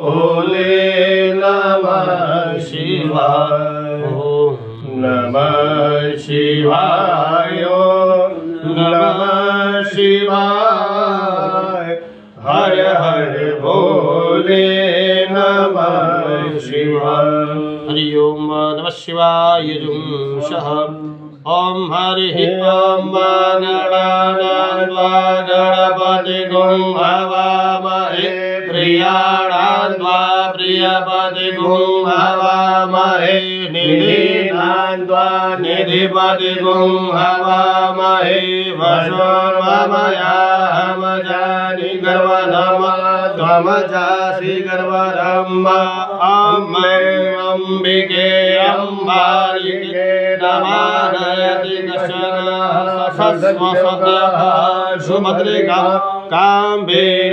भोले नमः शिवाय। ओम नमः शिवाय। नमः शिवाय। हर हर भोले नमः शिवाय। हरि ओम नमः शिवाय। जुं सः ओम हरि ओम गणपति गुं हवामहे प्रियाणान्वा प्रियपति गुं हवामहे निधिनान्वा निधिपति गुं हवामहे वशोर्वमयाहमजानि गर्वधमा त्वमजासि गर्वधम्मा अम्मे अम्बिके अम्बालिके नमानयति दशनः सुभद्रिका काम्भीरभाषिणीं